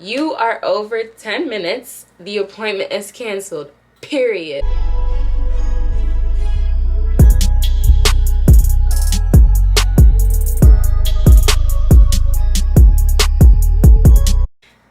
You are over 10 minutes. The appointment is canceled. Period.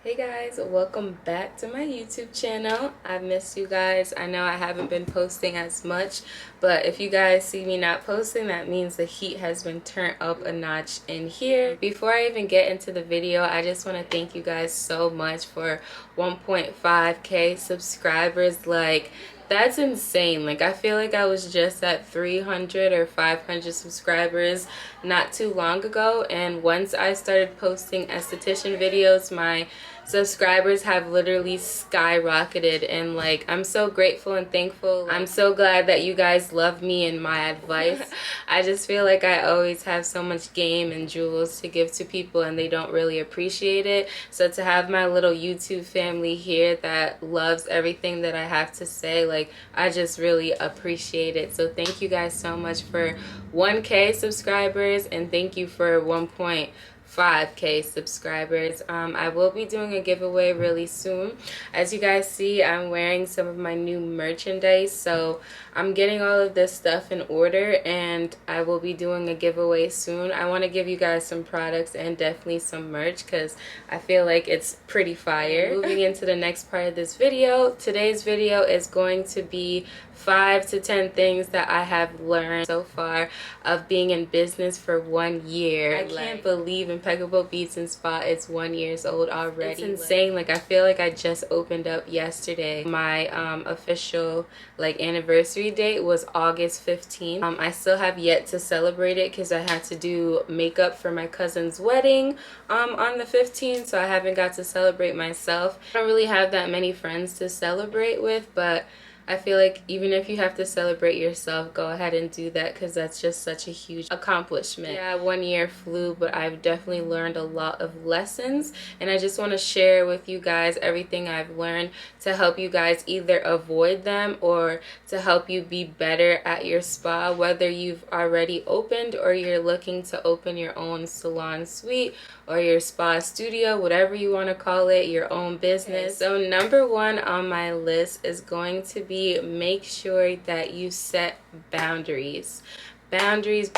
Hey guys, welcome back to my YouTube channel. I've missed you guys. I know I haven't been posting as much, but if you guys see me not posting, that means the heat has been turned up a notch in here. Before I even get into the video, I just want to thank you guys so much for 1.5k subscribers. Like, that's insane. Like, I feel like I was just at 300 or 500 subscribers not too long ago, and once I started posting esthetician videos, my subscribers have literally skyrocketed, and like, I'm so grateful and thankful. I'm so glad that you guys love me and my advice. I just feel like I always have so much game and jewels to give to people, and they don't really appreciate it. So to have my little YouTube family here that loves everything that I have to say, like, I just really appreciate it. So thank you guys so much for 1k subscribers, and thank you for 1.5k subscribers. I will be doing a giveaway really soon. As you guys see, I'm wearing some of my new merchandise, so I'm getting all of this stuff in order, and I will be doing a giveaway soon. I want to give you guys some products and definitely some merch because I feel like it's pretty fire. Moving into the next part of this video, today's video is going to be 5 to 10 things that I have learned so far of being in business for 1 year. I can't believe Impeccable Beats and Spa is 1 year old already. It's insane. Like, I feel like I just opened up yesterday. My official like anniversary date was August 15th. I still have yet to celebrate it because I had to do makeup for my cousin's wedding on the 15th, so I haven't got to celebrate myself. I don't really have that many friends to celebrate with, but I feel like even if you have to celebrate yourself, go ahead and do that because that's just such a huge accomplishment. Yeah, 1 year flew, but I've definitely learned a lot of lessons, and I just want to share with you guys everything I've learned to help you guys either avoid them or to help you be better at your spa, whether you've already opened or you're looking to open your own salon suite or your spa studio, whatever you want to call it, your own business. So number one on my list is going to be make sure that you set boundaries. Boundaries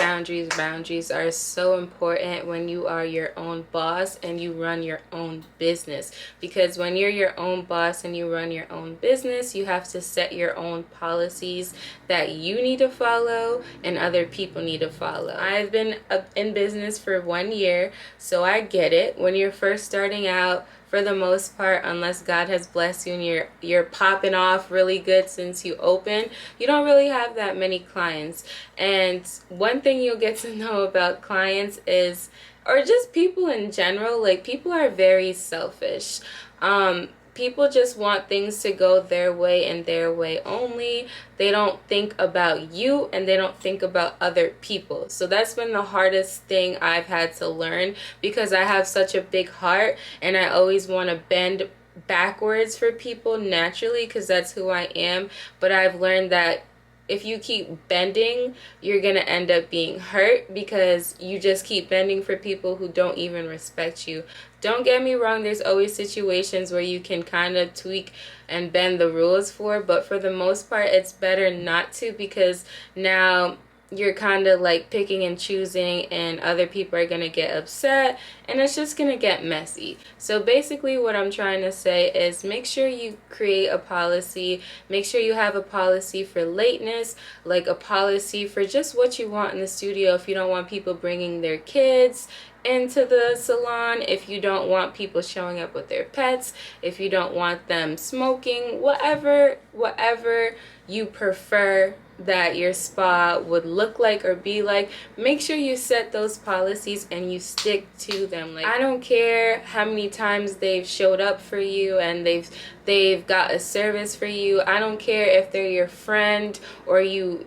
are so important when you are your own boss and you run your own business, because when you're your own boss and you run your own business, you have to set your own policies that you need to follow and other people need to follow. I've been in business for 1 year, so I get it. When you're first starting out, for the most part, unless God has blessed you and you're popping off really good since you opened, you don't really have that many clients. And one thing you'll get to know about clients is, or just people in general, like, people are very selfish. People just want things to go their way and their way only. They don't think about you and they don't think about other people. So that's been the hardest thing I've had to learn, because I have such a big heart and I always want to bend backwards for people naturally because that's who I am. But I've learned that if you keep bending, you're going to end up being hurt because you just keep bending for people who don't even respect you. Don't get me wrong, there's always situations where you can kind of tweak and bend the rules for, but for the most part, it's better not to, because now you're kind of like picking and choosing and other people are going to get upset and it's just going to get messy. So basically what I'm trying to say is make sure you create a policy. Make sure you have a policy for lateness, like a policy for just what you want in the studio. If you don't want people bringing their kids into the salon, if you don't want people showing up with their pets, if you don't want them smoking, whatever you prefer that your spa would look like or be like, make sure you set those policies and you stick to them. Like, I don't care how many times they've showed up for you and they've got a service for you. I don't care if they're your friend or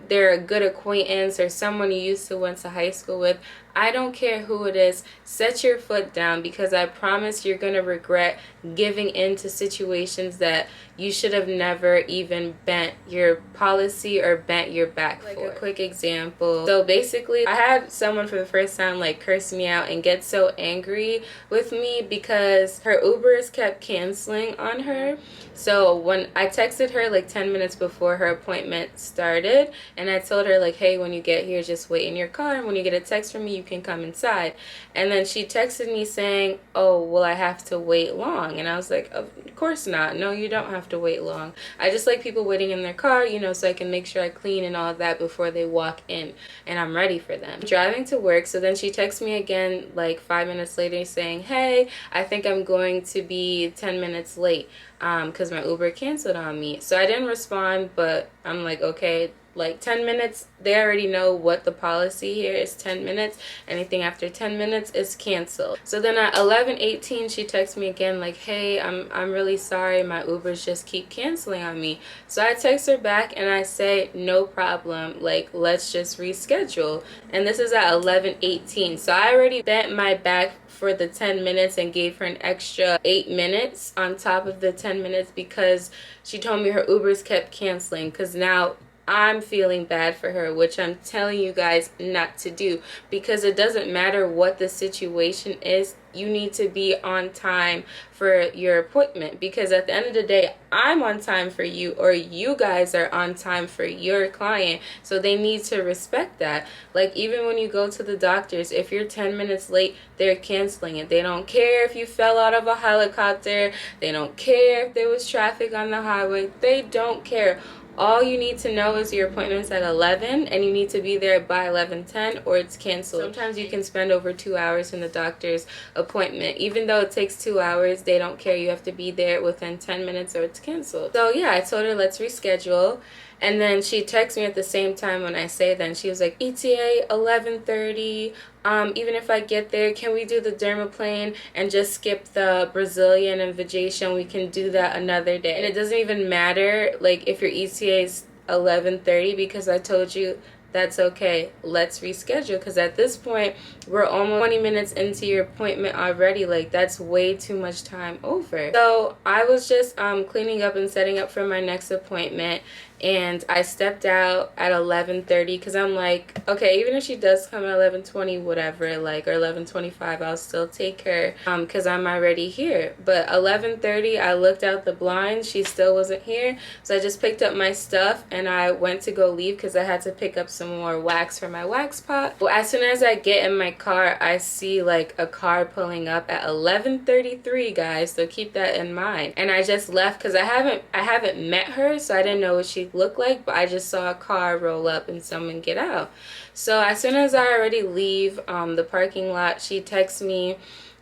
they're a good acquaintance or someone you used to went to high school with. I don't care who it is, set your foot down, because I promise you're going to regret giving in to situations that you should have never even bent your policy or bent your back for. Like a quick example. So basically, I had someone for the first time like curse me out and get so angry with me because her Ubers kept canceling on her. So when I texted her like 10 minutes before her appointment started, and I told her like, hey, when you get here, just wait in your car, and when you get a text from me, you can come inside. And then she texted me saying, oh, well, I have to wait long. And I was like, of course not. No, you don't have to wait long. I just like people waiting in their car, you know, so I can make sure I clean and all of that before they walk in, and I'm ready for them. Driving to work, so then she texts me again like 5 minutes later saying, hey, I think I'm going to be 10 minutes late because my Uber canceled on me. So I didn't respond, but I'm like, okay, like 10 minutes, they already know what the policy here is. 10 minutes, anything after 10 minutes is canceled. So then at 11:18 she texts me again like, hey, I'm really sorry, my Ubers just keep canceling on me. So I text her back and I say, no problem, like let's just reschedule. And this is at 11:18, so I already bent my back for the 10 minutes and gave her an extra 8 minutes on top of the 10 minutes because she told me her Ubers kept canceling, because now I'm feeling bad for her, which I'm telling you guys not to do, because it doesn't matter what the situation is. You need to be on time for your appointment, because at the end of the day, I'm on time for you, or you guys are on time for your client, so they need to respect that. Like even when you go to the doctors, if you're 10 minutes late, they're canceling it. They don't care if you fell out of a helicopter, they don't care if there was traffic on the highway, they don't care. All you need to know is your appointment's at 11 and you need to be there by 11:10 or it's canceled. Sometimes you can spend over 2 hours in the doctor's appointment. Even though it takes 2 hours, they don't care. You have to be there within 10 minutes or it's canceled. So yeah, I told her let's reschedule. And then she texts me at the same time when I say that, and she was like, ETA 11:30. Even if I get there, can we do the dermaplane and just skip the Brazilian and vagination? We can do that another day. And it doesn't even matter like if your ETA is 11:30, because I told you that's okay. Let's reschedule, because at this point we're almost 20 minutes into your appointment already. Like that's way too much time over. So I was just cleaning up and setting up for my next appointment, and I stepped out at 11:30 because I'm like, okay, even if she does come at 11:20, whatever, like, or 11:25, I'll still take her because I'm already here. But 11:30, I looked out the blind, she still wasn't here, so I just picked up my stuff and I went to go leave because I had to pick up some more wax for my wax pot. Well, as soon as I get in my car, I see like a car pulling up at 11:33, guys, so keep that in mind. And I just left because I haven't met her, so I didn't know what she looked like, but I just saw a car roll up and someone get out. So as soon as I already leave the parking lot, she texts me,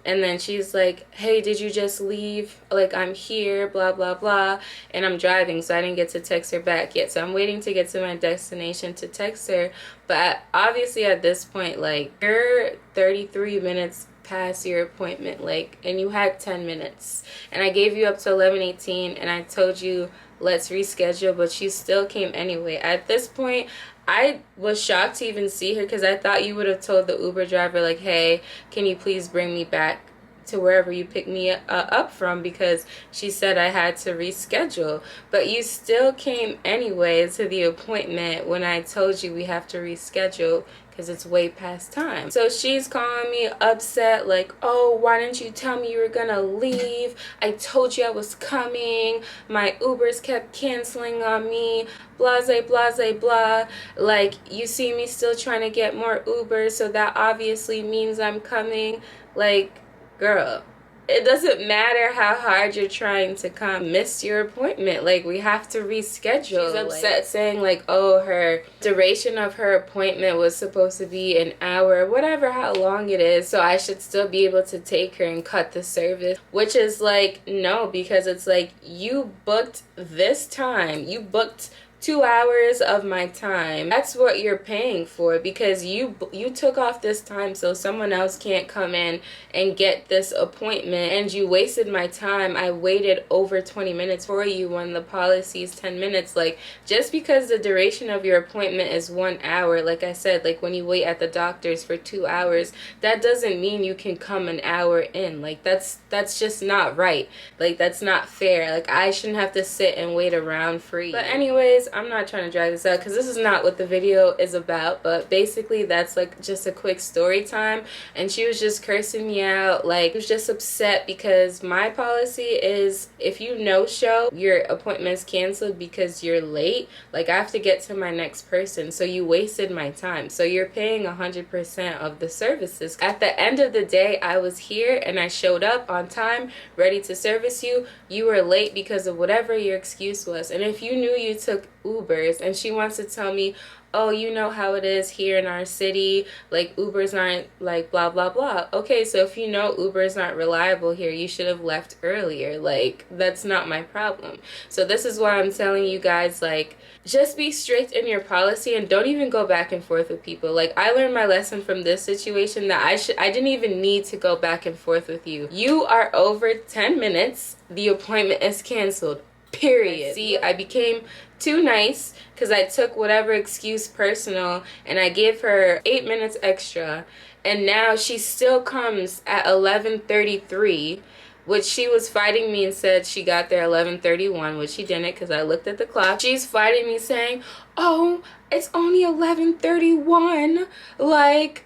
and then she's like, hey, did you just leave? Like, I'm here, blah, blah, blah. And I'm driving, so I didn't get to text her back yet. So I'm waiting to get to my destination to text her. But obviously at this point, like, you're 33 minutes past your appointment, like, and you had 10 minutes. And I gave you up to 11:18, and I told you, let's reschedule, but she still came anyway. At this point, I was shocked to even see her because I thought you would have told the Uber driver, like, hey, can you please bring me back to wherever you picked me up from, because she said I had to reschedule. But you still came anyway to the appointment when I told you we have to reschedule because it's way past time. So she's calling me upset, like, oh, why didn't you tell me you were gonna leave? I told you I was coming. My Ubers kept canceling on me. Blase, blase, blah. Like, you see me still trying to get more Ubers, so that obviously means I'm coming. Like, girl, it doesn't matter how hard you're trying to come. Miss your appointment. Like, we have to reschedule. She's upset, saying like, oh, her duration of her appointment was supposed to be an hour, whatever, how long it is, so I should still be able to take her and cut the service. Which is like, no, because it's like, you booked this time, you booked 2 hours of my time. That's what you're paying for, because you took off this time so someone else can't come in and get this appointment, and you wasted my time. I waited over 20 minutes for you when the policy is 10 minutes. Like, just because the duration of your appointment is 1 hour, like I said, like when you wait at the doctor's for 2 hours, that doesn't mean you can come an hour in. Like, that's just not right. Like, that's not fair. Like, I shouldn't have to sit and wait around for you. But anyways, I'm not trying to drag this out because this is not what the video is about, but basically that's like just a quick story time. And she was just cursing me out. Like, she was just upset because my policy is, if you no-show, your appointment's canceled because you're late. Like, I have to get to my next person, so you wasted my time. So you're paying 100% of the services. At the end of the day, I was here and I showed up on time, ready to service you. You were late because of whatever your excuse was. And if you knew you took Ubers, and she wants to tell me, oh, you know how it is here in our city, like Ubers aren't like blah blah blah. Okay, so if you know Ubers aren't reliable here, you should have left earlier. Like, that's not my problem. So this is why I'm telling you guys, like, just be strict in your policy and don't even go back and forth with people. Like, I learned my lesson from this situation, that I didn't even need to go back and forth with you. You are over 10 minutes, the appointment is canceled. Period. See, I became too nice because I took whatever excuse personal, and I gave her 8 minutes extra, and now she still comes at 11:33, which she was fighting me and said she got there 11:31, which she didn't because I looked at the clock. She's fighting me saying, oh, it's only 11:31, like,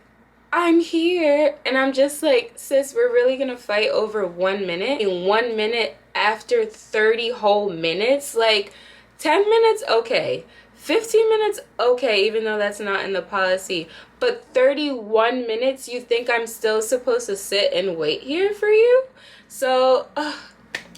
I'm here. And I'm just like, sis, we're really gonna fight over 1 minute? In 1 minute after 30 whole minutes? Like, 10 minutes, okay. 15 minutes, okay, even though that's not in the policy. But 31 minutes, you think I'm still supposed to sit and wait here for you? So,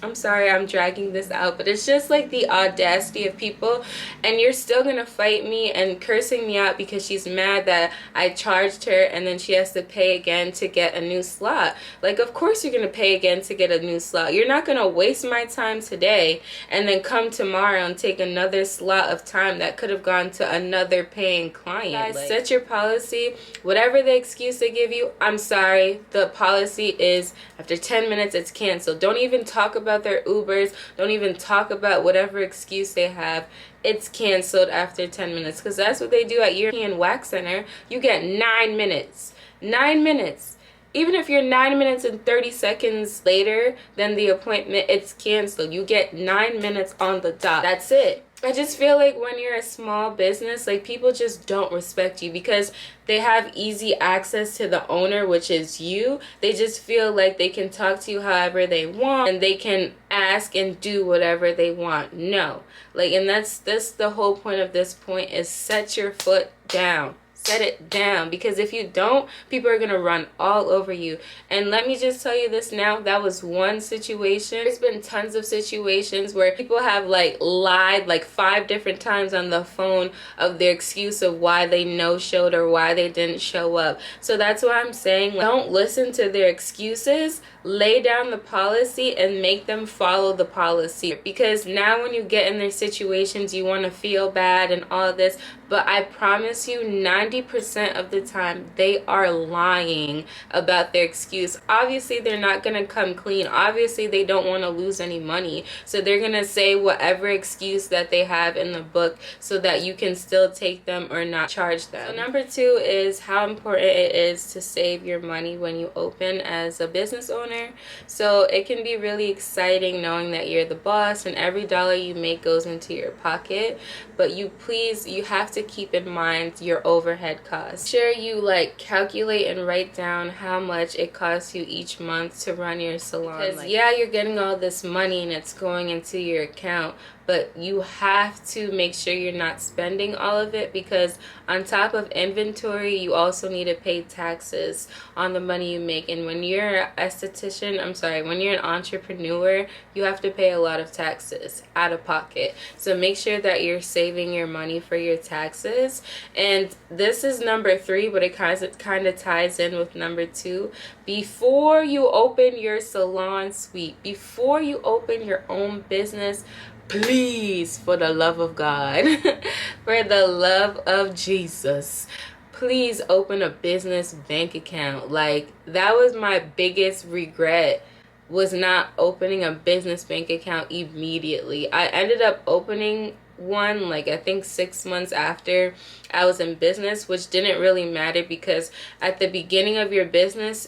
I'm sorry I'm dragging this out, but it's just like the audacity of people. And you're still gonna fight me and cursing me out because she's mad that I charged her and then she has to pay again to get a new slot. Like, of course you're gonna pay again to get a new slot. You're not gonna waste my time today and then come tomorrow and take another slot of time that could have gone to another paying client. Guys, like, set your policy. Whatever the excuse they give you, I'm sorry, the policy is after 10 minutes it's canceled. Don't even talk about their Ubers, don't even talk about whatever excuse they have. It's canceled after 10 minutes, because that's what they do at European Wax Center. You get 9 minutes. 9 minutes. Even if you're 9 minutes and 30 seconds later than the appointment, it's canceled. You get 9 minutes on the dot. That's it. I just feel like when you're a small business, like, people just don't respect you because they have easy access to the owner, which is you. They just feel like they can talk to you however they want and they can ask and do whatever they want. No. Like, and that's the whole point of this point, is set your foot down. Set it down, because if you don't, people are gonna run all over you. And let me just tell you this now, that was one situation. There's been tons of situations where people have like lied like 5 different times on the phone of their excuse of why they no-showed or why they didn't show up. So that's why I'm saying, like, don't listen to their excuses. Lay down the policy and make them follow the policy, because now when you get in their situations, you want to feel bad and all this, but I promise you 90% of the time they are lying about their excuse. Obviously they're not gonna come clean. Obviously they don't want to lose any money, so they're gonna say whatever excuse that they have in the book so that you can still take them or not charge them. So number 2 is how important it is to save your money when you open as a business owner. So it can be really exciting knowing that you're the boss and every dollar you make goes into your pocket, but you have to keep in mind your overhead costs. Sure, you like calculate and write down how much it costs you each month to run your salon, because yeah, you're getting all this money and it's going into your account, but you have to make sure you're not spending all of it, because on top of inventory, you also need to pay taxes on the money you make. And when you're when you're an entrepreneur, you have to pay a lot of taxes out of pocket. So make sure that you're saving your money for your taxes. And this is number 3, but it kind of ties in with number 2. Before you open your salon suite, before you open your own business, please, for the love of God, for the love of Jesus, please open a business bank account. Like, that was my biggest regret, was not opening a business bank account immediately. I ended up opening one, like, I think 6 months after I was in business, which didn't really matter, because at the beginning of your business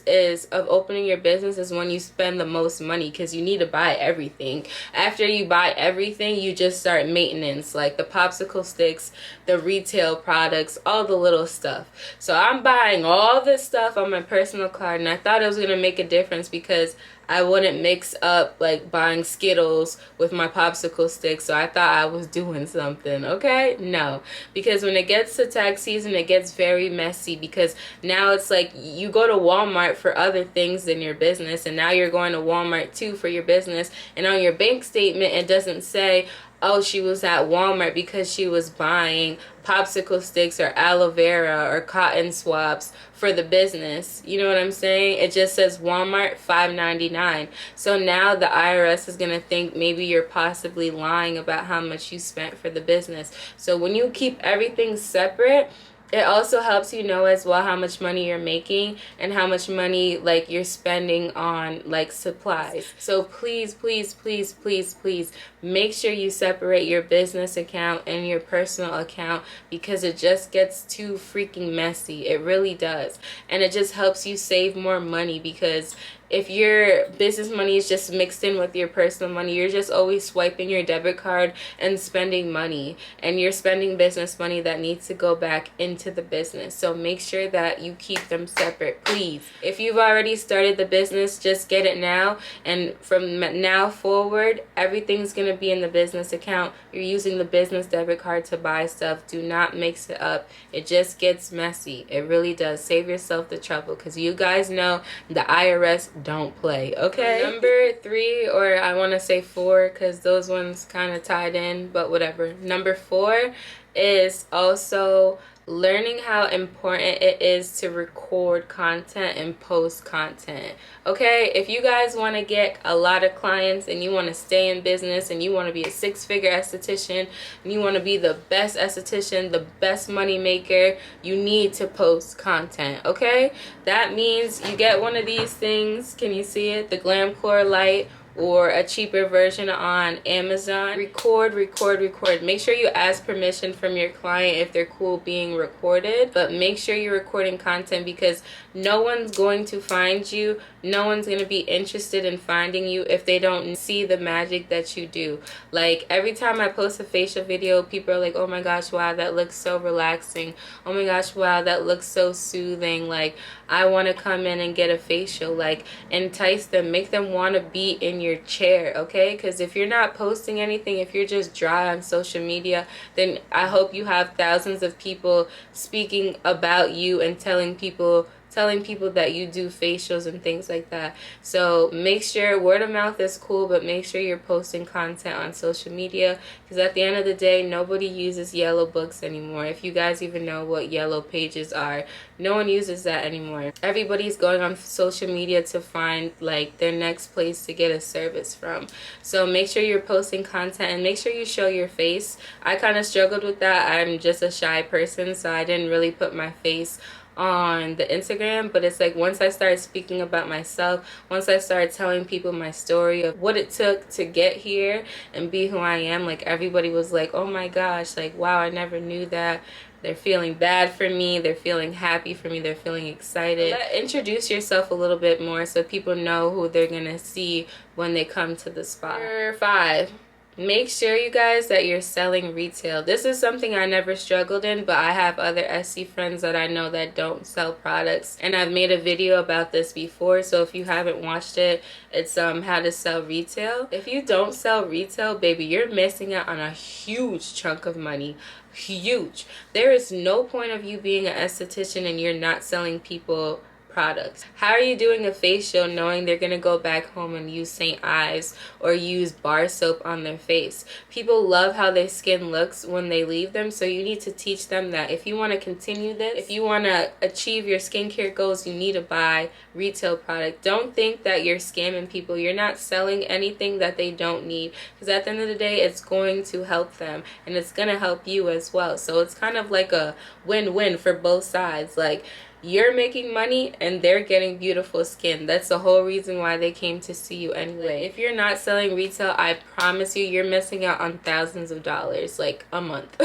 of opening your business is when you spend the most money, because you need to buy everything. After you buy everything, you just start maintenance, like the popsicle sticks, the retail products, all the little stuff. So I'm buying all this stuff on my personal card, and I thought it was going to make a difference because I wouldn't mix up like buying Skittles with my popsicle sticks, so I thought I was doing something. Okay, no, because when it gets to tax season, it gets very messy, because now it's like you go to Walmart for other things than your business, and now you're going to Walmart too for your business, and on your bank statement it doesn't say, oh, she was at Walmart because she was buying popsicle sticks or aloe vera or cotton swabs for the business. You know what I'm saying? It just says Walmart $5.99. So now the IRS is going to think maybe you're possibly lying about how much you spent for the business. So when you keep everything separate, it also helps you know as well how much money you're making and how much money like you're spending on like supplies. So please, please, please, please, please make sure you separate your business account and your personal account, because it just gets too freaking messy. It really does. And it just helps you save more money, because if your business money is just mixed in with your personal money, you're just always swiping your debit card and spending money, and you're spending business money that needs to go back into the business. So make sure that you keep them separate, please. If you've already started the business, just get it now, and from now forward, everything's going to be in the business account. You're using the business debit card to buy stuff. Do not mix it up. It just gets messy. It really does. Save yourself the trouble, because you guys know the IRS don't play. Okay, number 3, or I want to say 4, because those ones kind of tied in, but whatever. Number 4 is also learning how important it is to record content and post content. Okay, if you guys want to get a lot of clients and you want to stay in business and you want to be a 6-figure esthetician and you want to be the best esthetician, the best money maker, you need to post content. Okay, that means you get one of these things. Can you see it? The Glamcore light, or a cheaper version on Amazon. Record. Make sure you ask permission from your client if they're cool being recorded, but make sure you're recording content, because no one's going to find you. No one's going to be interested in finding you if they don't see the magic that you do. Like, every time I post a facial video, people are like, oh my gosh, wow, that looks so relaxing. Oh my gosh, wow, that looks so soothing. Like, I want to come in and get a facial. Like, entice them, make them want to be in your chair, okay? Because if you're not posting anything, if you're just dry on social media, then I hope you have thousands of people speaking about you and telling people that you do facials and things like that. So make sure word of mouth is cool, but make sure you're posting content on social media, because at the end of the day, nobody uses yellow books anymore. If you guys even know what yellow pages are, no one uses that anymore. Everybody's going on social media to find like their next place to get a service from. So make sure you're posting content and make sure you show your face. I kind of struggled with that. I'm just a shy person, so I didn't really put my face on the Instagram, but it's like once I started speaking about myself, once I started telling people my story of what it took to get here and be who I am, like everybody was like, oh my gosh, like wow, I never knew that. They're feeling bad for me, they're feeling happy for me, they're feeling excited. Introduce yourself a little bit more so people know who they're gonna see when they come to the spot. Number 5. Make sure, you guys, that you're selling retail. This is something I never struggled in, but I have other Esty friends that I know that don't sell products, and I've made a video about this before, so if you haven't watched it, it's how to sell retail. If you don't sell retail, baby, you're missing out on a huge chunk of money. Huge. There is no point of you being an esthetician and you're not selling people products. How are you doing a facial knowing they're gonna go back home and use St. Ives or use bar soap on their face? People love how their skin looks when they leave them, so you need to teach them that if you want to continue this, if you want to achieve your skincare goals, you need to buy retail product. Don't think that you're scamming people. You're not selling anything that they don't need, because at the end of the day, it's going to help them and it's gonna help you as well. So it's kind of like a win-win for both sides. Like, you're making money and they're getting beautiful skin. That's the whole reason why they came to see you anyway. If you're not selling retail, I promise you, you're missing out on thousands of dollars like a month.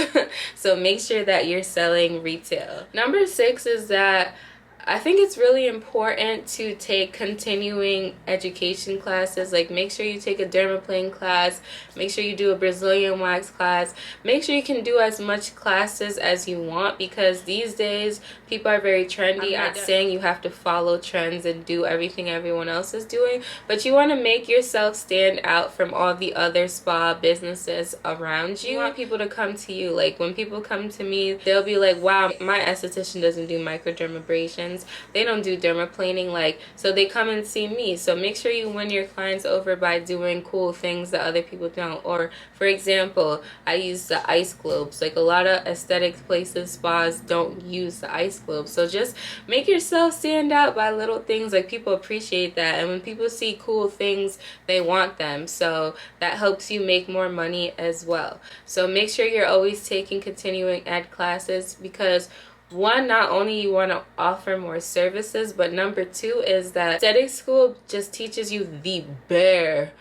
So make sure that you're selling retail. Number 6 is that I think it's really important to take continuing education classes. Like, make sure you take a dermaplane class, make sure you do a Brazilian wax class, make sure you can do as much classes as you want, because these days people are very trendy. I'm not saying you have to follow trends and do everything everyone else is doing, but you want to make yourself stand out from all the other spa businesses around you. You want people to come to you. Like, when people come to me, they'll be like, wow, my esthetician doesn't do microdermabrasions, they don't do dermaplaning, like, so they come and see me. So make sure you win your clients over by doing cool things that other people don't. Or, for example, I use the ice globes. Like, a lot of aesthetic places, spas, don't use the ice globes. So just make yourself stand out by little things. Like, people appreciate that, and when people see cool things, they want them. So that helps you make more money as well. So make sure you're always taking continuing ed classes, because one, not only you want to offer more services, but number 2 is that aesthetic school just teaches you the bare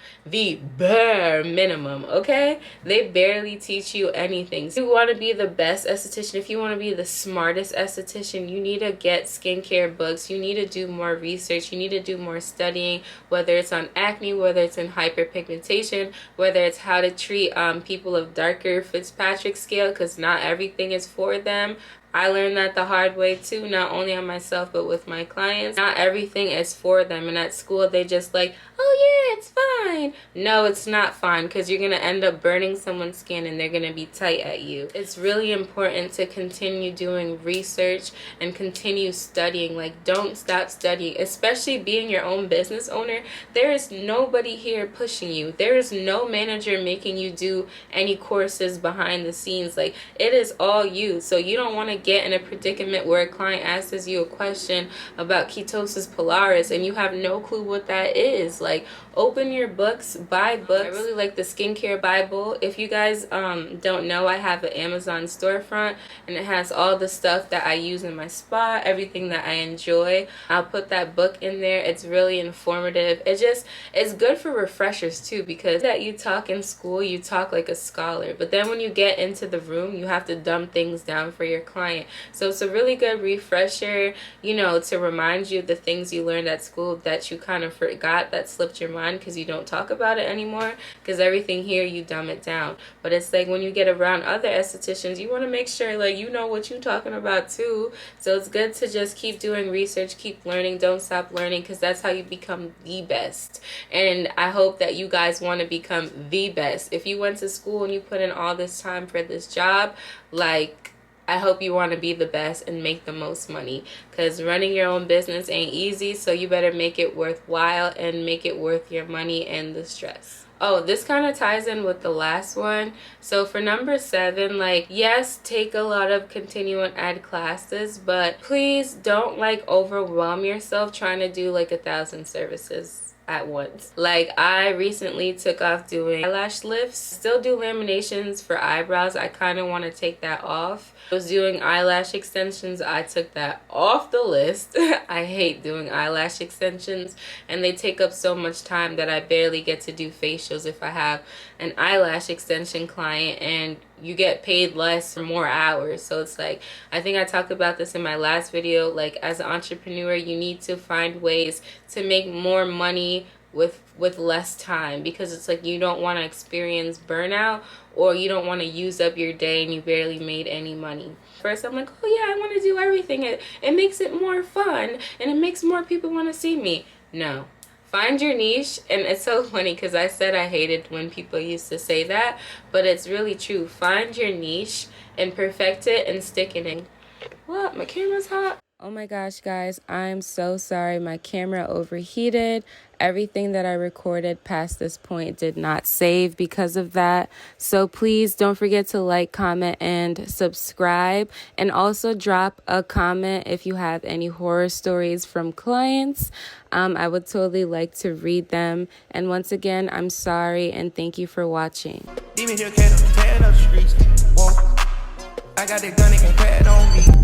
minimum, okay? They barely teach you anything. So if you want to be the best esthetician, if you want to be the smartest esthetician, you need to get skincare books, you need to do more research, you need to do more studying, whether it's on acne, whether it's in hyperpigmentation, whether it's how to treat people of darker Fitzpatrick scale, because not everything is for them. I learned that the hard way too, not only on myself but with my clients. Not everything is for them, and at school they just like, oh yeah, it's fine. No, it's not fine, because you're gonna end up burning someone's skin and they're gonna be tight at you. It's really important to continue doing research and continue studying. Like, don't stop studying, especially being your own business owner. There is nobody here pushing you. There is no manager making you do any courses behind the scenes. Like, it is all you. So you don't want to get in a predicament where a client asks you a question about ketosis pilaris and you have no clue what that is. Like, open your books, buy books. I really like the skincare Bible. If you guys don't know, I have an Amazon storefront, and it has all the stuff that I use in my spa, everything that I enjoy. I'll put that book in there. It's really informative. It's good for refreshers too, because that you talk in school, you talk like a scholar, but then when you get into the room, you have to dumb things down for your client. So it's a really good refresher, you know, to remind you of the things you learned at school that you kind of forgot, that slipped your mind because you don't talk about it anymore, because everything here you dumb it down. But it's like when you get around other estheticians, you want to make sure like you know what you're talking about too. So it's good to just keep doing research, keep learning, don't stop learning, because that's how you become the best. And I hope that you guys want to become the best. If you went to school and you put in all this time for this job, like, I hope you want to be the best and make the most money, because running your own business ain't easy. So you better make it worthwhile and make it worth your money and the stress. Oh, this kind of ties in with the last one. So for number 7, like, yes, take a lot of continuing ed classes, but please don't like overwhelm yourself trying to do like 1,000 services at once. Like, I recently took off doing eyelash lifts. Still do laminations for eyebrows. I kind of want to take that off. I was doing eyelash extensions. I took that off the list. I hate doing eyelash extensions, and they take up so much time that I barely get to do facials if I have an eyelash extension client, and you get paid less for more hours. So it's like, I think I talked about this in my last video, like, as an entrepreneur, you need to find ways to make more money with less time, because it's like you don't want to experience burnout, or you don't want to use up your day and you barely made any money. First I'm like, oh yeah, I want to do everything. It makes it more fun and it makes more people want to see me. No. Find your niche. And it's so funny because I said I hated when people used to say that, but it's really true. Find your niche and perfect it and stick in it. What? My camera's hot? Oh my gosh, guys, I'm so sorry. My camera overheated. Everything that I recorded past this point did not save because of that. So please don't forget to like, comment, and subscribe. And also drop a comment if you have any horror stories from clients. I would totally like to read them. And once again, I'm sorry and thank you for watching. I got that gun, it can crack on me.